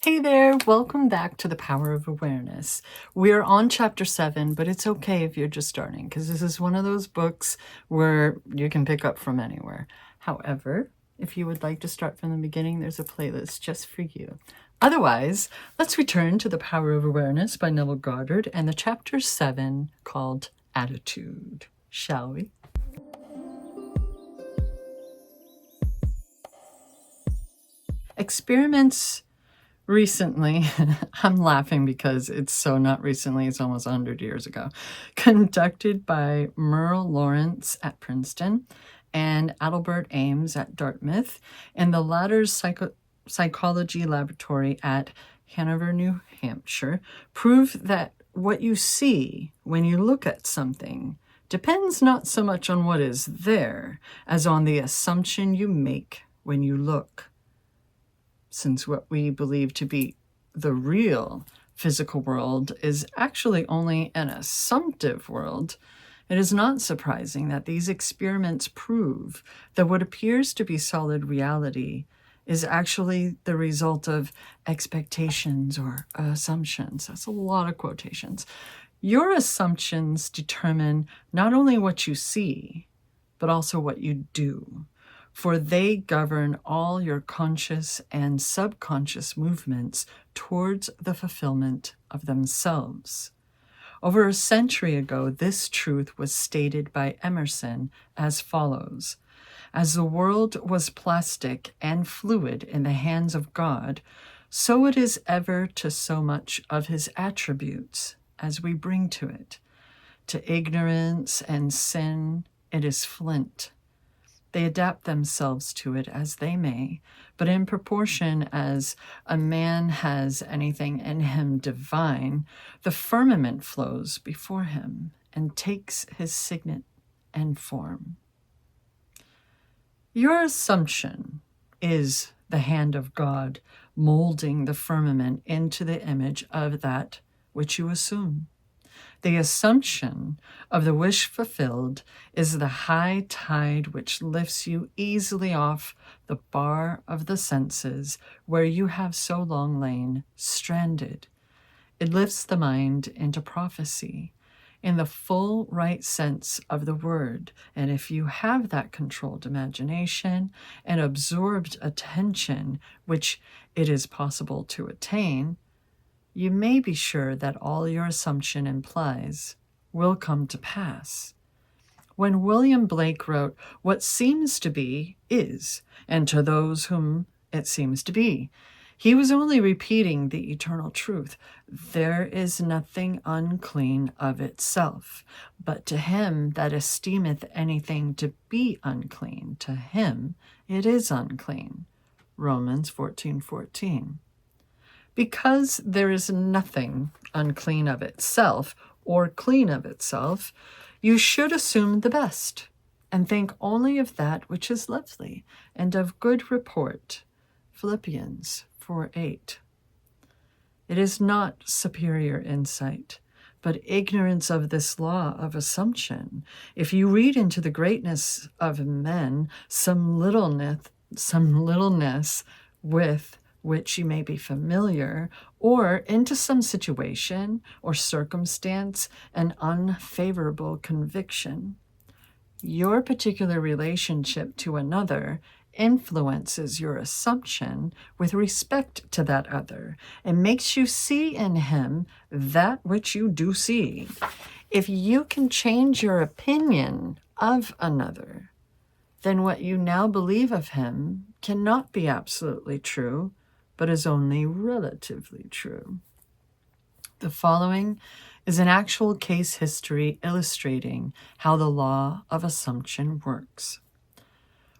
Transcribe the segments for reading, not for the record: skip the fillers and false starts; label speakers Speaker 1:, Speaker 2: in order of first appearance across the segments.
Speaker 1: Hey there, welcome back to the Power of Awareness. We're on chapter 7, but it's okay if you're just starting because this is one of those books where you can pick up from anywhere. However, if you would like to start from the beginning, there's a playlist just for you. Otherwise, let's return to the Power of Awareness by Neville Goddard and the chapter 7 called Attitude. Shall we? Experiments recently, I'm laughing because it's so not recently, it's almost 100 years ago, conducted by Merle Lawrence at Princeton and Adelbert Ames at Dartmouth, and the latter's psychology laboratory at Hanover, New Hampshire, prove that what you see when you look at something depends not so much on what is there as on the assumption you make when you look. Since what we believe to be the real physical world is actually only an assumptive world, it is not surprising that these experiments prove that what appears to be solid reality is actually the result of expectations or assumptions. That's a lot of quotations. Your assumptions determine not only what you see, but also what you do. For they govern all your conscious and subconscious movements towards the fulfillment of themselves. Over a century ago, this truth was stated by Emerson as follows: as the world was plastic and fluid in the hands of God, so it is ever to so much of his attributes as we bring to it. To ignorance and sin, it is flint. They adapt themselves to it as they may, but in proportion as a man has anything in him divine, the firmament flows before him and takes his signet and form. Your assumption is the hand of God molding the firmament into the image of that which you assume. The assumption of the wish fulfilled is the high tide which lifts you easily off the bar of the senses where you have so long lain stranded. It lifts the mind into prophecy in the full right sense of the word. And if you have that controlled imagination and absorbed attention, which it is possible to attain, you may be sure that all your assumption implies will come to pass. When William Blake wrote, "What seems to be is, and to those whom it seems to be," he was only repeating the eternal truth. There is nothing unclean of itself, but to him that esteemeth anything to be unclean, to him it is unclean. Romans 14:14. Because there is nothing unclean of itself or clean of itself, you should assume the best and think only of that which is lovely and of good report. Philippians 4:8. It is not superior insight, but ignorance of this law of assumption. If you read into the greatness of men some littleness with which you may be familiar, or into some situation or circumstance an unfavorable conviction, your particular relationship to another influences your assumption with respect to that other and makes you see in him that which you do see. If you can change your opinion of another, then what you now believe of him cannot be absolutely true, but is only relatively true. The following is an actual case history illustrating how the law of assumption works.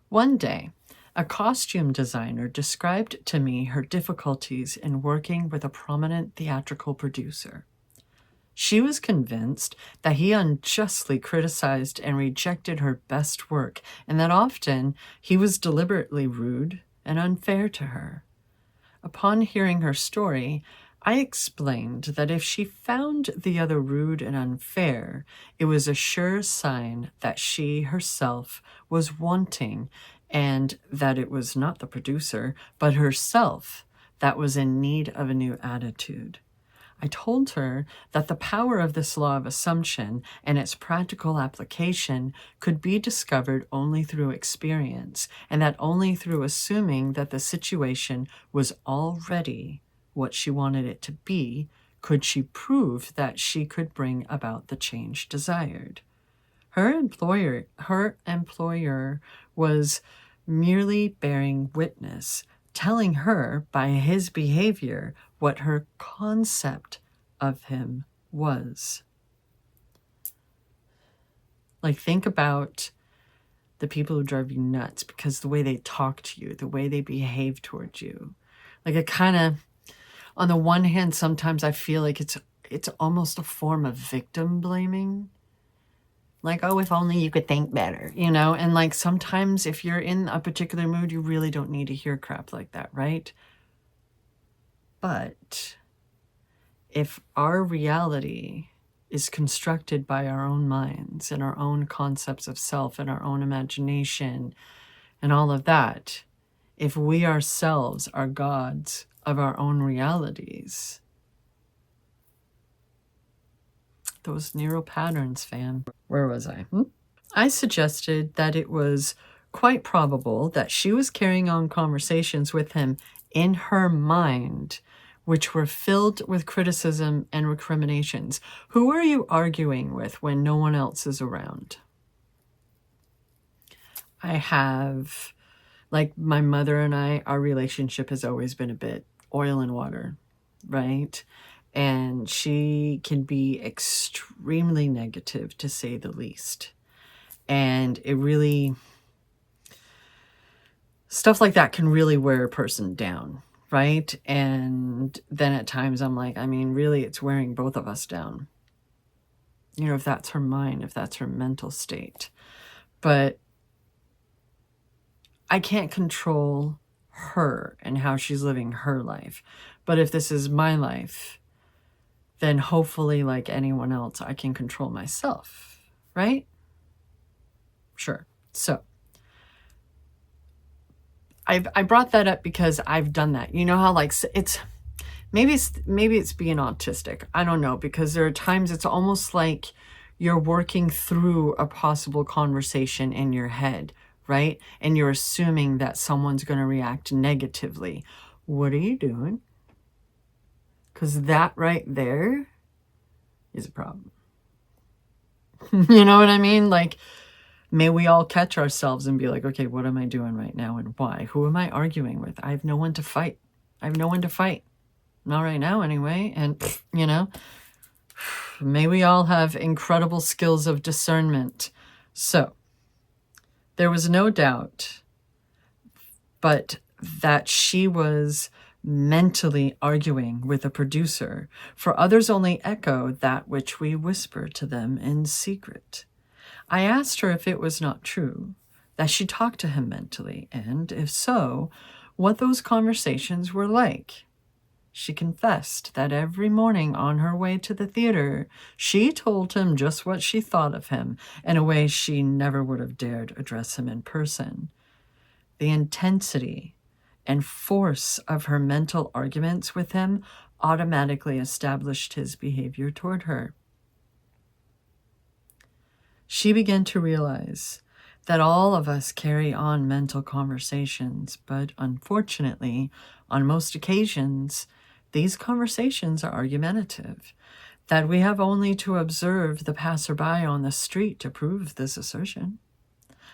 Speaker 1: One day, a costume designer described to me her difficulties in working with a prominent theatrical producer. She was convinced that he unjustly criticized and rejected her best work, and that often he was deliberately rude and unfair to her. Upon hearing her story, I explained that if she found the other rude and unfair, it was a sure sign that she herself was wanting, and that it was not the producer, but herself that was in need of a new attitude. I told her that the power of this law of assumption and its practical application could be discovered only through experience, and that only through assuming that the situation was already what she wanted it to be could she prove that she could bring about the change desired. Her employer was merely bearing witness, telling her by his behavior what her concept of him was. Like, think about the people who drive you nuts because the way they talk to you, the way they behave towards you. Like, it kind of, on the one hand, sometimes I feel like it's almost a form of victim blaming. Like, oh, if only you could think better, you know? And like, sometimes if you're in a particular mood, you really don't need to hear crap like that, right? But if our reality is constructed by our own minds and our own concepts of self and our own imagination and all of that, if we ourselves are gods of our own realities, those neural patterns, fam. Where was I? I suggested that it was quite probable that she was carrying on conversations with him in her mind, which were filled with criticism and recriminations. Who are you arguing with when no one else is around? I have, like, my mother and I, our relationship has always been a bit oil and water, right? And she can be extremely negative, to say the least. And it really, stuff like that can really wear a person down, right? And then at times I'm like, I mean, really, it's wearing both of us down. You know, if that's her mind, if that's her mental state. But I can't control her and how she's living her life. But if this is my life, then hopefully, like anyone else, I can control myself, right? Sure. So I brought that up because I've done that. You know how, like, it's maybe it's being autistic. I don't know, because there are times it's almost like you're working through a possible conversation in your head, right? And you're assuming that someone's going to react negatively. What are you doing? Because that right there is a problem. You know what I mean? Like, may we all catch ourselves and be like, okay, what am I doing right now and why? Who am I arguing with? I have no one to fight. I have no one to fight. Not right now anyway. And, you know, may we all have incredible skills of discernment. So there was no doubt but that she was mentally arguing with a producer, for others only echo that which we whisper to them in secret. I asked her if it was not true that she talked to him mentally, and if so, what those conversations were like. She confessed that every morning on her way to the theater, she told him just what she thought of him in a way she never would have dared address him in person. The intensity and force of her mental arguments with him automatically established his behavior toward her. She began to realize that all of us carry on mental conversations, but unfortunately, on most occasions, these conversations are argumentative, that we have only to observe the passerby on the street to prove this assertion,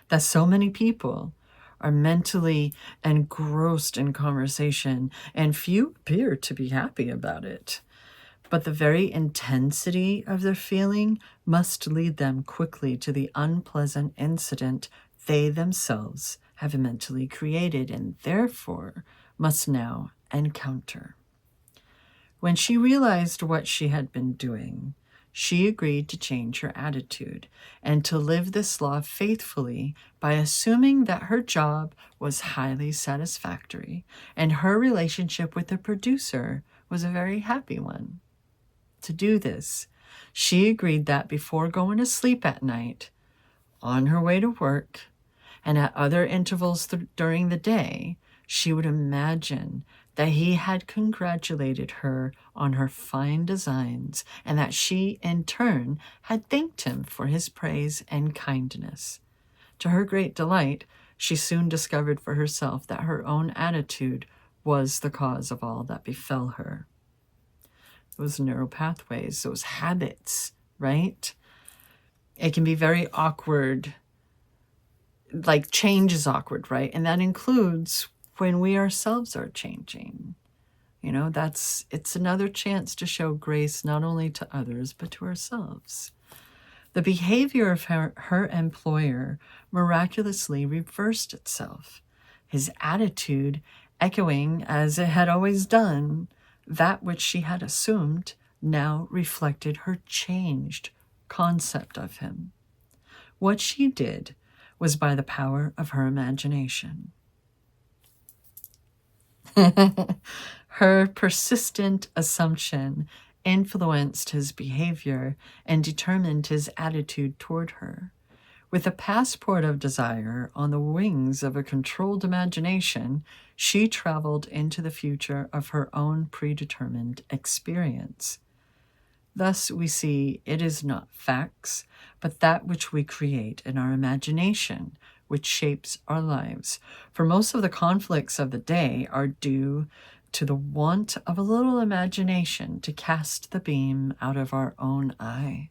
Speaker 1: that so many people are mentally engrossed in conversation, and few appear to be happy about it. But the very intensity of their feeling must lead them quickly to the unpleasant incident they themselves have mentally created and therefore must now encounter. When she realized what she had been doing, she agreed to change her attitude and to live this law faithfully by assuming that her job was highly satisfactory and her relationship with the producer was a very happy one. To do this, she agreed that before going to sleep at night, on her way to work, and at other intervals during the day, she would imagine that he had congratulated her on her fine designs, and that she, in turn, had thanked him for his praise and kindness. To her great delight, she soon discovered for herself that her own attitude was the cause of all that befell her. Those neural pathways, those habits, right? It can be very awkward. Like, change is awkward, right? And that includes when we ourselves are changing. You know, it's another chance to show grace not only to others, but to ourselves. The behavior of her employer miraculously reversed itself, his attitude echoing, as it had always done, that which she had assumed now reflected her changed concept of him. What she did was by the power of her imagination. Her persistent assumption influenced his behavior and determined his attitude toward her. With a passport of desire on the wings of a controlled imagination, she traveled into the future of her own predetermined experience. Thus, we see it is not facts, but that which we create in our imagination, which shapes our lives. For most of the conflicts of the day are due to the want of a little imagination to cast the beam out of our own eye.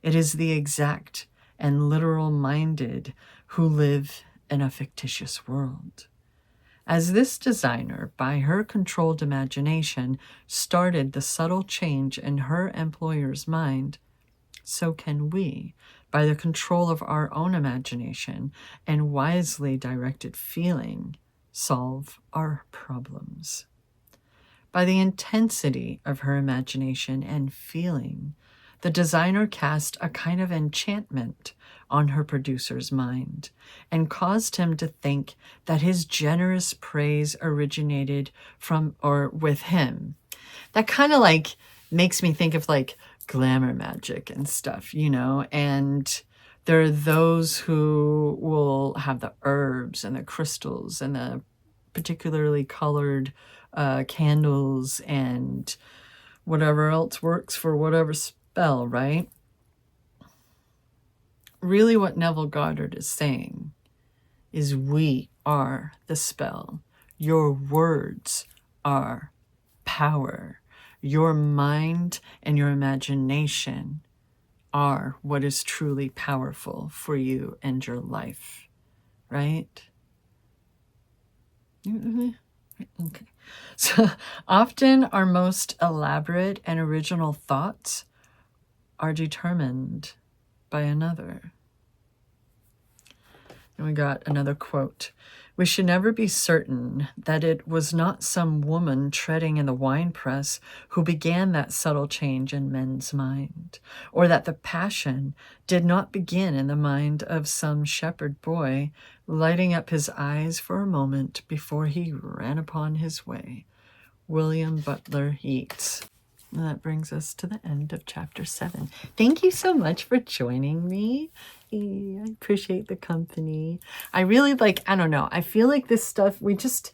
Speaker 1: It is the exact and literal-minded who live in a fictitious world. As this designer, by her controlled imagination, started the subtle change in her employer's mind, so can we, by the control of our own imagination and wisely directed feeling, solve our problems. By the intensity of her imagination and feeling, the designer cast a kind of enchantment on her producer's mind and caused him to think that his generous praise originated from or with him. That kind of like makes me think of like glamour magic and stuff, you know, and there are those who will have the herbs and the crystals and the particularly colored candles and whatever else works for whatever spell, right? Really what Neville Goddard is saying is we are the spell. Your words are power. Your mind and your imagination are what is truly powerful for you and your life, right? Okay. So often our most elaborate and original thoughts are determined by another. And we got another quote. We should never be certain that it was not some woman treading in the winepress who began that subtle change in men's mind, or that the passion did not begin in the mind of some shepherd boy, lighting up his eyes for a moment before he ran upon his way. William Butler Yeats. And that brings us to the end of chapter 7. Thank you so much for joining me. I appreciate the company. I really I don't know, I feel like this stuff, we just,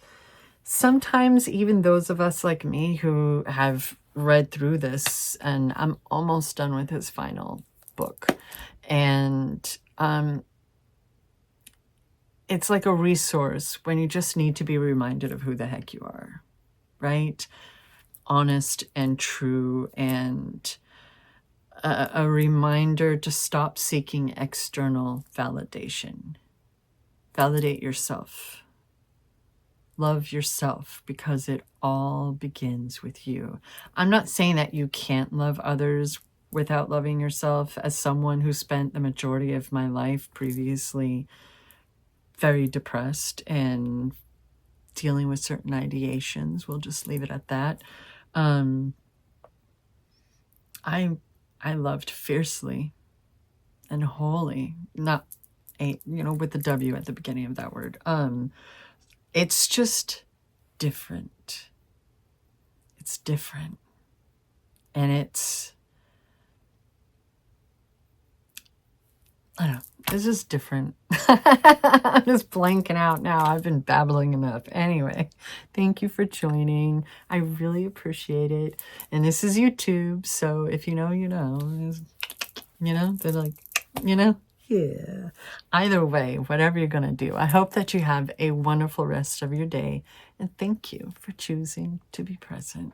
Speaker 1: sometimes even those of us like me who have read through this, and I'm almost done with his final book, and it's like a resource when you just need to be reminded of who the heck you are, right? Honest and true, and a reminder to stop seeking external validation. Validate yourself. Love yourself, because it all begins with you. I'm not saying that you can't love others without loving yourself. As someone who spent the majority of my life previously very depressed and dealing with certain ideations, we'll just leave it at that. I loved fiercely and wholly, not with the W at the beginning of that word. It's just different. It's different. And I don't know. It's just different. I'm just blanking out now. I've been babbling enough. Anyway, thank you for joining. I really appreciate it. And this is YouTube, so if you know, you know. You know, they're like, you know, yeah. Either way, whatever you're going to do, I hope that you have a wonderful rest of your day. And thank you for choosing to be present.